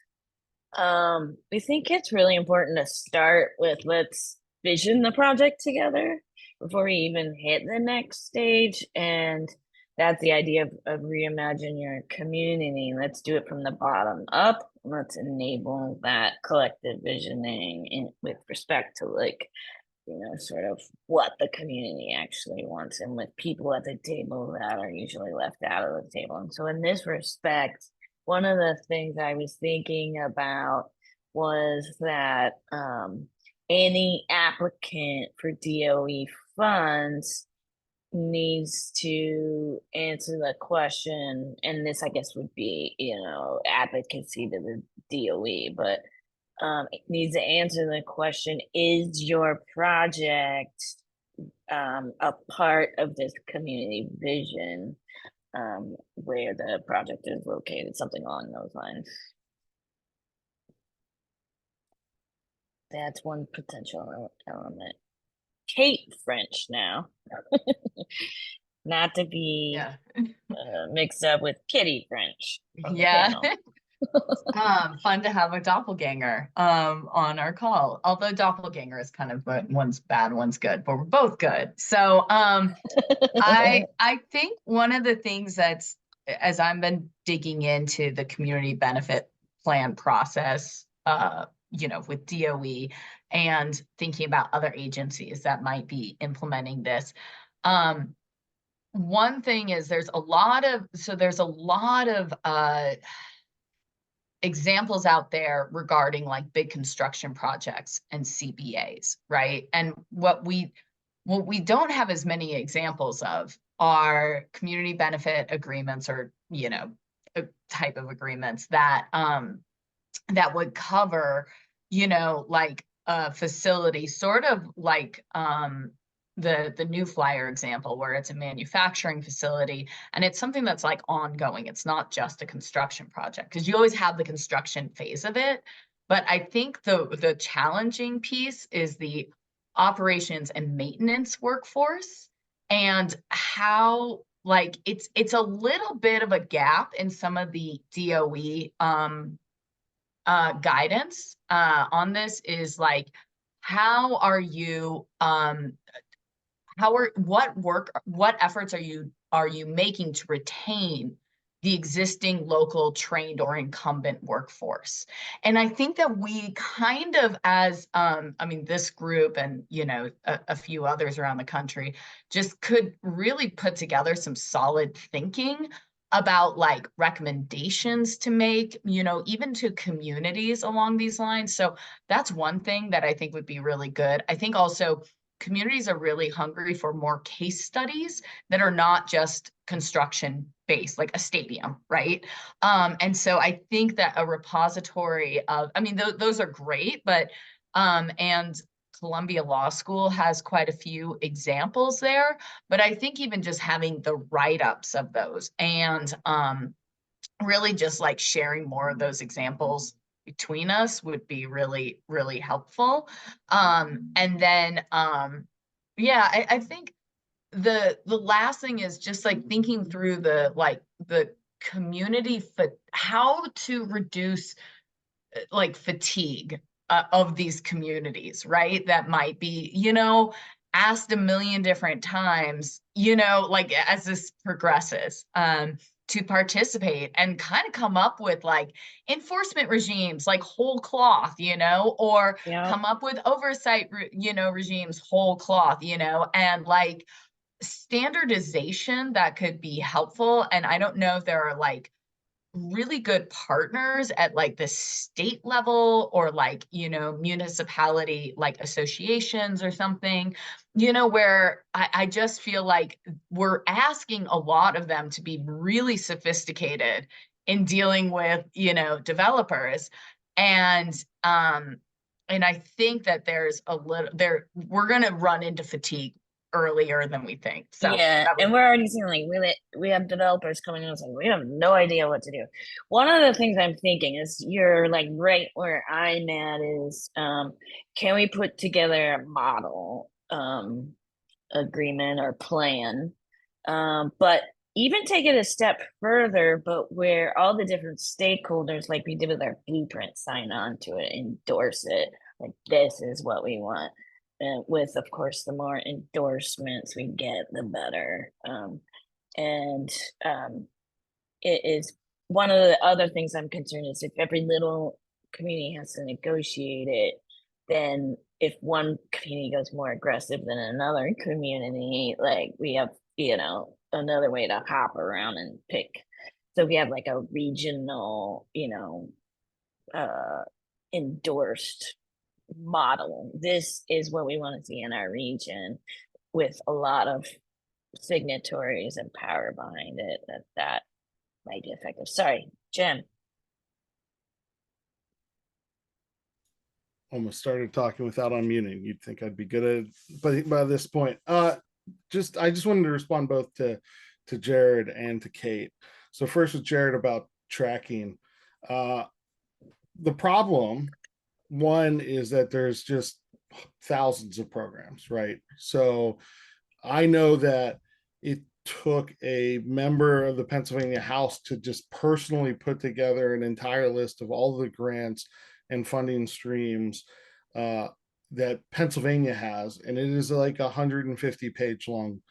We think it's really important to start with let's vision the project together before we even hit the next stage. And that's the idea of Reimagine Your Community. Let's do it from the bottom up. Let's enable that collective visioning with respect to sort of what the community actually wants, and with people at the table that are usually left out of the table. And so in this respect, one of the things I was thinking about was that any applicant for DOE funds needs to answer the question, and this I guess would be, advocacy to the DOE, but it needs to answer the question, is your project a part of this community vision where the project is located, something along those lines. That's one potential element. Kate French now. Not to be mixed up with Kitty French. Yeah. Fun to have a doppelganger on our call. Although doppelganger is kind of one's bad, one's good, but we're both good. So I think one of the things that's, as I've been digging into the community benefit plan process, with DOE, and thinking about other agencies that might be implementing this. One thing is there's a lot of examples out there regarding like big construction projects and CBAs, right? And what we don't have as many examples of are community benefit agreements, or, you know, a type of agreements that that would cover, you know, like a facility, sort of like the New Flyer example, where it's a manufacturing facility and it's something that's like ongoing. It's not just a construction project, because you always have the construction phase of it. But I think the challenging piece is the operations and maintenance workforce, and how, like, it's a little bit of a gap in some of the DOE guidance on this, is like, how are you what efforts are you making to retain the existing local trained or incumbent workforce? And I think that we kind of, as I mean, this group and, you know, a few others around the country, just could really put together some solid thinking about like recommendations to make, you know, even to communities along these lines. So that's one thing that I think would be really good. I think also communities are really hungry for more case studies that are not just construction based, like a stadium, right? And so I think that a repository of, I mean, those are great, but and Columbia Law School has quite a few examples there, but I think even just having the write-ups of those, and really just like sharing more of those examples between us would be really, really helpful. And then, yeah, I think the last thing is just like thinking through the community, how to reduce like fatigue of these communities, right? That might be, you know, asked a million different times, you know, like as this progresses, to participate and kind of come up with like enforcement regimes, like whole cloth, you know, or come up with oversight, you know, regimes, whole cloth, you know, and like standardization that could be helpful. And I don't know if there are like really good partners at like the state level, or like, you know, municipality like associations or something, you know, where I just feel like we're asking a lot of them to be really sophisticated in dealing with, you know, developers. And I think that there's a little there, we're gonna run into fatigue earlier than we think. So yeah, and we're already seeing like we have developers coming in and saying we have no idea what to do. One of the things I'm thinking is, you're like right where I'm at is, can we put together a model agreement or plan, but even take it a step further, but where all the different stakeholders, like we did with our blueprint, sign on to it, endorse it, like this is what we want. And with, of course, the more endorsements we get, the better. And it is one of the other things I'm concerned is, if every little community has to negotiate it, then if one community goes more aggressive than another community, like we have, you know, another way to hop around and pick. So if we have like a regional, you know, endorsed model, this is what we want to see in our region, with a lot of signatories and power behind it, that might be effective. Sorry, Jim. Almost started talking without unmuting. You'd think I'd be good at it, but by this point, I just wanted to respond both to Jared and to Kate. So first with Jared about tracking. The problem, one, is that there's just thousands of programs, right? So I know that it took a member of the Pennsylvania House to just personally put together an entire list of all the grants and funding streams that Pennsylvania has, and it is like 150-page long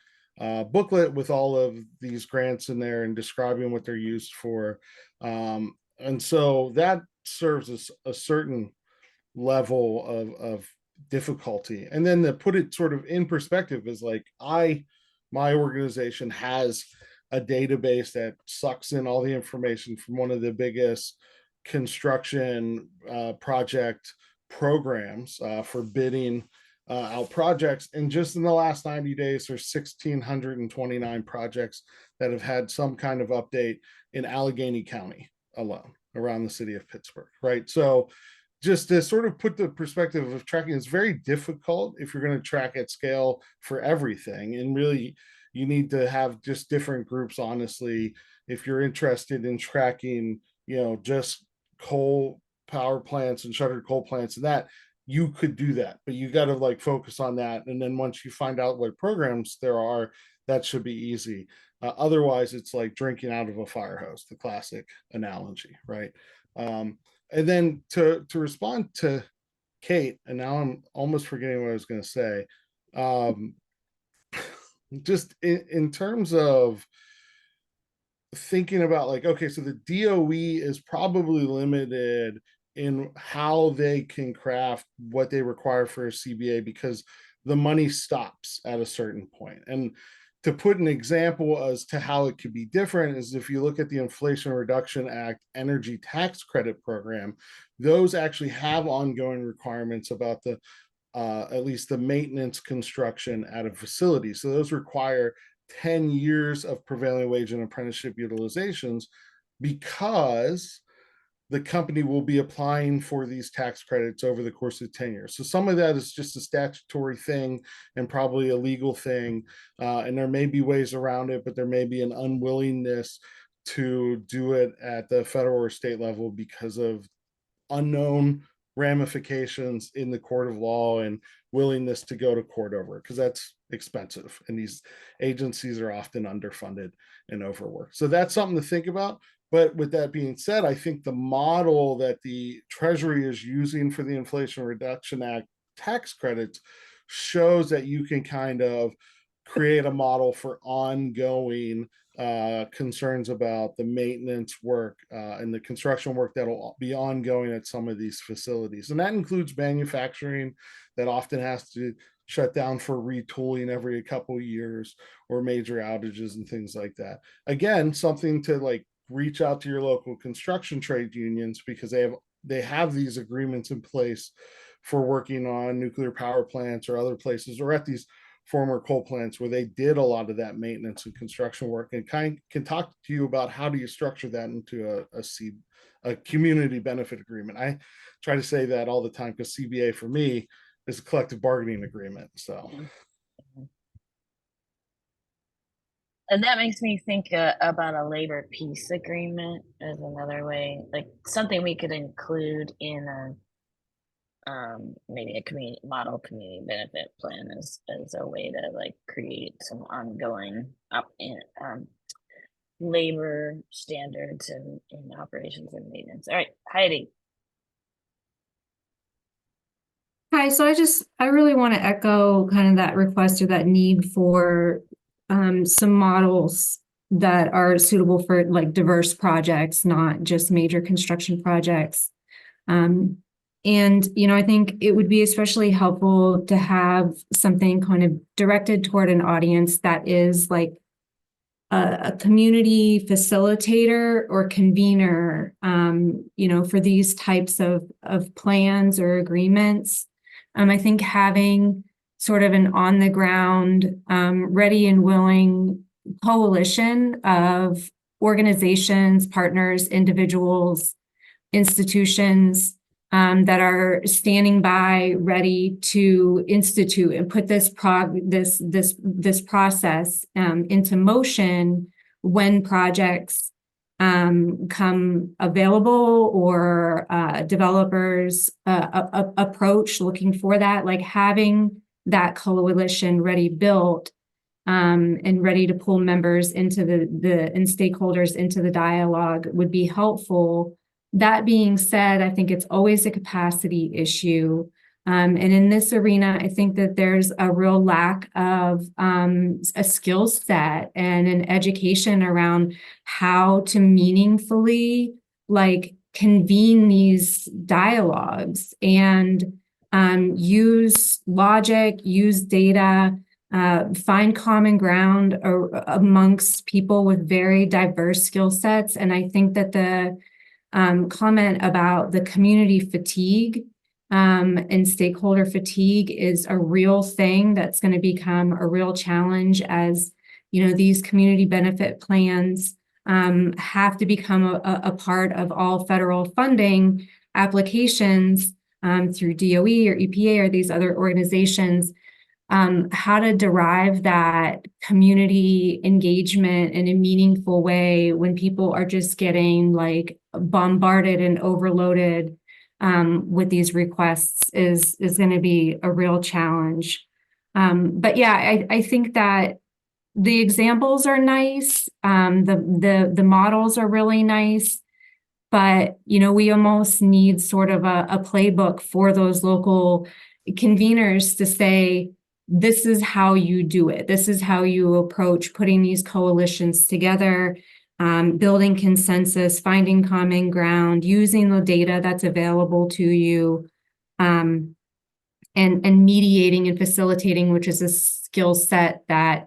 booklet with all of these grants in there and describing what they're used for. And so that serves as a certain level of difficulty. And then to put it sort of in perspective is like, my organization has a database that sucks in all the information from one of the biggest construction project programs for bidding out projects. And just in the last 90 days, there's 1,629 projects that have had some kind of update in Allegheny County alone, around the city of Pittsburgh, right? So just to sort of put the perspective of tracking, it's very difficult if you're going to track at scale for everything. And really, you need to have just different groups, honestly. If you're interested in tracking, just coal power plants and shuttered coal plants and that, you could do that, but you got to like focus on that. And then once you find out what programs there are, that should be easy. Otherwise, it's like drinking out of a fire hose, the classic analogy, right? And then to respond to Kate, and now I'm almost forgetting what I was going to say. Just in terms of thinking about like, okay, so the DOE is probably limited in how they can craft what they require for a CBA because the money stops at a certain point. And to put an example as to how it could be different is if you look at the Inflation Reduction Act energy tax credit program, those actually have ongoing requirements about the at least the maintenance construction at a facility. So those require 10 years of prevailing wage and apprenticeship utilizations because the company will be applying for these tax credits over the course of 10 years. So some of that is just a statutory thing and probably a legal thing. And there may be ways around it, but there may be an unwillingness to do it at the federal or state level because of unknown ramifications in the court of law and willingness to go to court over it, because that's expensive. And these agencies are often underfunded and overworked. So that's something to think about. But with that being said, I think the model that the Treasury is using for the Inflation Reduction Act tax credits shows that you can kind of create a model for ongoing concerns about the maintenance work and the construction work that'll be ongoing at some of these facilities. And that includes manufacturing that often has to shut down for retooling every couple of years or major outages and things like that. Again, something to like reach out to your local construction trade unions because they have these agreements in place for working on nuclear power plants or other places or at these former coal plants where they did a lot of that maintenance and construction work, and can talk to you about how do you structure that into a community benefit agreement. I try to say that all the time because CBA for me is a collective bargaining agreement. So. And that makes me think about a labor peace agreement as another way, like something we could include in maybe a community model community benefit plan as a way to like create some ongoing labor standards in operations and maintenance. All right, Heidi. Hi, so I really want to echo kind of that request or that need for some models that are suitable for like diverse projects, not just major construction projects. And, I think it would be especially helpful to have something kind of directed toward an audience that is like a community facilitator or convener, for these types of plans or agreements. I think having sort of an on the ground, ready and willing coalition of organizations, partners, individuals, institutions that are standing by, ready to institute and put this process into motion when projects come available or developers approach looking for that, like having that coalition ready built and ready to pull members into and stakeholders into the dialogue would be helpful. That being said, I think it's always a capacity issue. And in this arena, I think that there's a real lack of a skill set and an education around how to meaningfully like convene these dialogues. And use logic, use data, find common ground amongst people with very diverse skill sets. And I think that the comment about the community fatigue and stakeholder fatigue is a real thing that's going to become a real challenge as, you know, these community benefit plans have to become a part of all federal funding applications through DOE or EPA or these other organizations. How to derive that community engagement in a meaningful way when people are just getting like bombarded and overloaded with these requests is going to be a real challenge. But yeah, I think that the examples are nice. The models are really nice. But, you know, we almost need sort of a playbook for those local conveners to say, this is how you do it. This is how you approach putting these coalitions together, building consensus, finding common ground, using the data that's available to you, and mediating and facilitating, which is a skill set that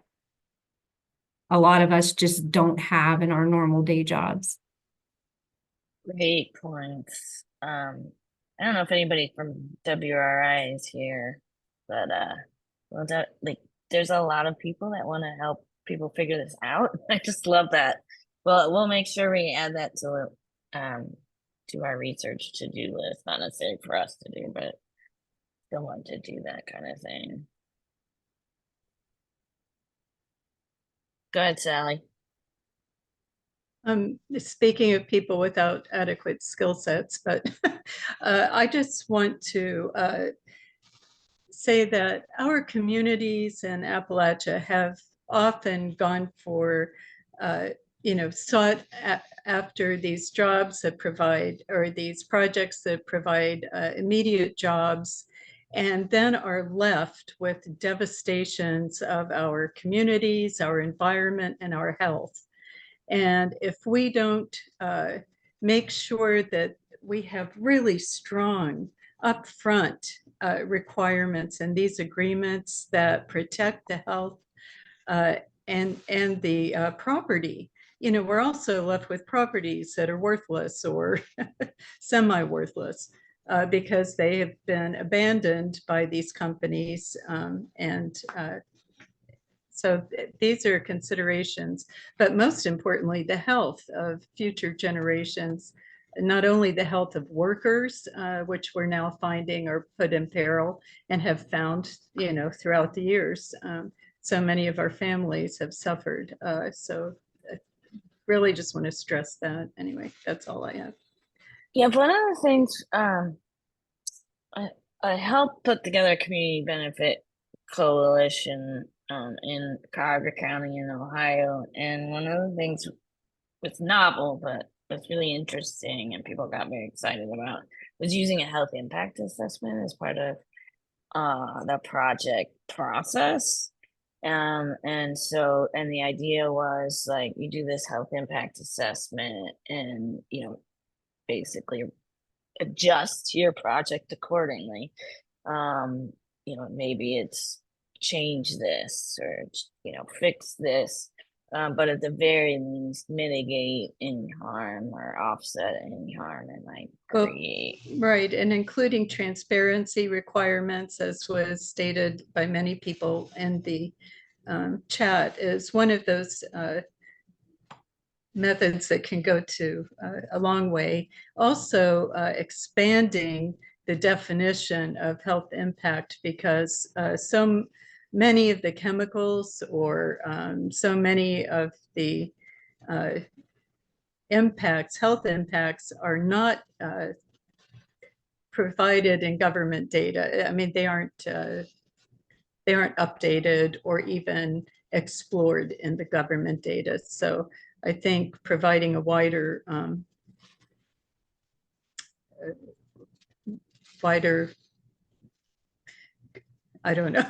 a lot of us just don't have in our normal day jobs. Great points. I don't know if anybody from WRI is here, but well, like there's a lot of people that want to help people figure this out. I just love that. Well, we'll make sure we add that to our research to-do list. Not necessarily for us to do, but still want to do that kind of thing. Go ahead, Sally. Speaking of people without adequate skill sets, but I just want to say that our communities in Appalachia have often gone for, you know, sought after these jobs that provide, or these projects that provide immediate jobs, and then are left with devastations of our communities, our environment, and our health. And if we don't make sure that we have really strong upfront requirements in these agreements that protect the health and the property, you know, we're also left with properties that are worthless or semi-worthless because they have been abandoned by these companies so these are considerations, but most importantly, the health of future generations, not only the health of workers, which we're now finding are put in peril and have found, you know, throughout the years. So many of our families have suffered. So I really just want to stress that. Anyway, that's all I have. Yeah, one of the things I helped put together a community benefit coalition in Cuyahoga County in Ohio, and one of the things was novel but was really interesting and people got very excited about was using a health impact assessment as part of the project process. And the idea was like you do this health impact assessment and, you know, basically adjust your project accordingly. You know, maybe it's change this or, you know, fix this, but at the very least mitigate any harm or offset any harm and like create. Right, and including transparency requirements, as was stated by many people in the chat, is one of those methods that can go to a long way. Also expanding the definition of health impact, because so many of the chemicals or so many of the impacts, health impacts, are not provided in government data. I mean, they aren't updated or even explored in the government data. So I think providing a wider I don't know,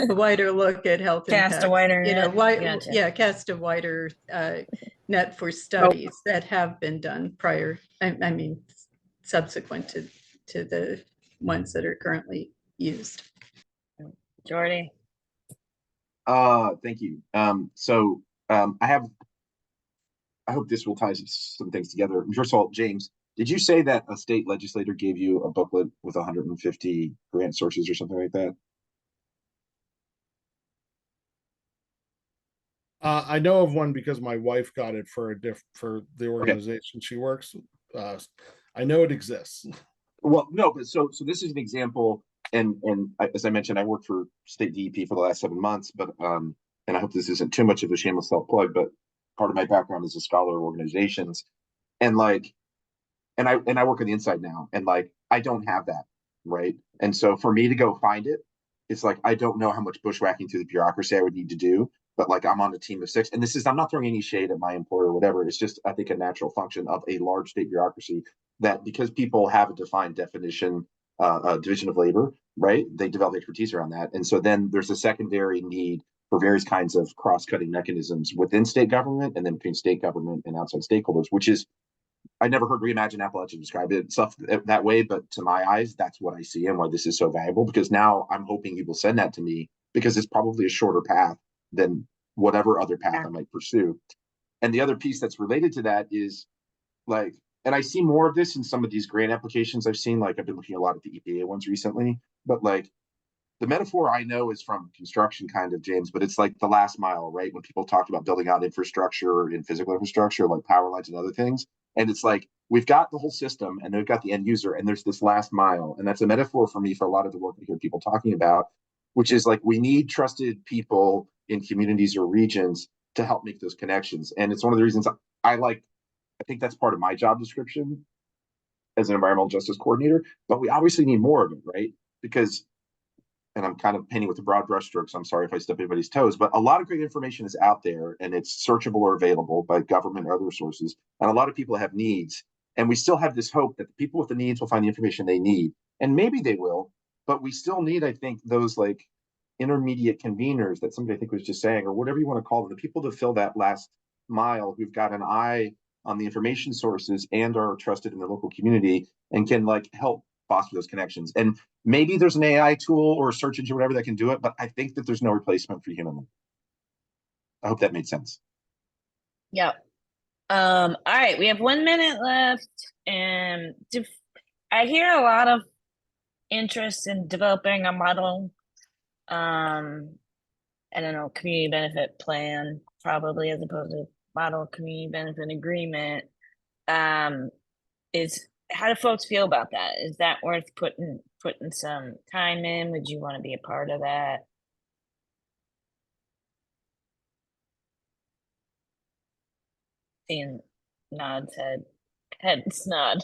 a wider look at health Cast impacts. a wider you know, net. Gotcha. Yeah, cast a wider net for studies that have been done prior. I mean, subsequent to the ones that are currently used. Jordy? Thank you. I hope this will tie some things together. First of all, James, did you say that a state legislator gave you a booklet with 150 grant sources or something like that? I know of one because my wife got it for for the organization she works. I know it exists. Well, no, but so this is an example, and as I mentioned, I worked for state DEP for the last 7 months, but and I hope this isn't too much of a shameless self plug, but part of my background is a scholar of organizations, and I work on the inside now, and like I don't have that, right? And so for me to go find it, it's like I don't know how much bushwhacking through the bureaucracy I would need to do, but like I'm on a team of 6, and I'm not throwing any shade at my employer or whatever. It's just I think a natural function of a large state bureaucracy that because people have a defined division of labor, right? They develop expertise around that, and so then there's a secondary need for various kinds of cross-cutting mechanisms within state government and then between state government and outside stakeholders, which is I never heard ReImagine Appalachia describe it stuff that way, but to my eyes, that's what I see and why this is so valuable. Because now I'm hoping you will send that to me because it's probably a shorter path than whatever other path I might pursue. And the other piece that's related to that is like, and I see more of this in some of these grant applications I've seen. Like I've been looking a lot at the EPA ones recently, but like the metaphor I know is from construction kind of, James, but it's like the last mile, right? When people talk about building out infrastructure and physical infrastructure, like power lines and other things. And it's like, we've got the whole system and we've got the end user and there's this last mile. And that's a metaphor for me for a lot of the work I hear people talking about, which is like, we need trusted people in communities or regions to help make those connections. And it's one of the reasons I think that's part of my job description as an environmental justice coordinator, but we obviously need more of it, right? Because and I'm kind of painting with the broad brushstrokes. I'm sorry if I step anybody's toes, but a lot of great information is out there and it's searchable or available by government or other sources. And a lot of people have needs. And we still have this hope that the people with the needs will find the information they need. And maybe they will, but we still need, I think, those like intermediate conveners that somebody I think was just saying, or whatever you want to call them, the people to fill that last mile who've got an eye on the information sources and are trusted in the local community and can like help foster those connections. And maybe there's an AI tool or a search engine, whatever that can do it, but I think that there's no replacement for human. I hope that made sense. Yep. All right, we have 1 minute left, and I hear a lot of interest in developing a model. I don't know, community benefit plan, probably, as opposed to model community benefit agreement. How do folks feel about that? Is that worth putting some time in? Would you want to be a part of that? Seeing nods, heads nod.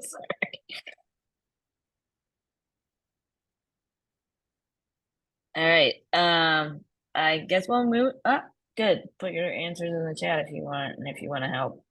Sorry. All right. I guess we'll move up. Good. Put your answers in the chat if you want, and if you want to help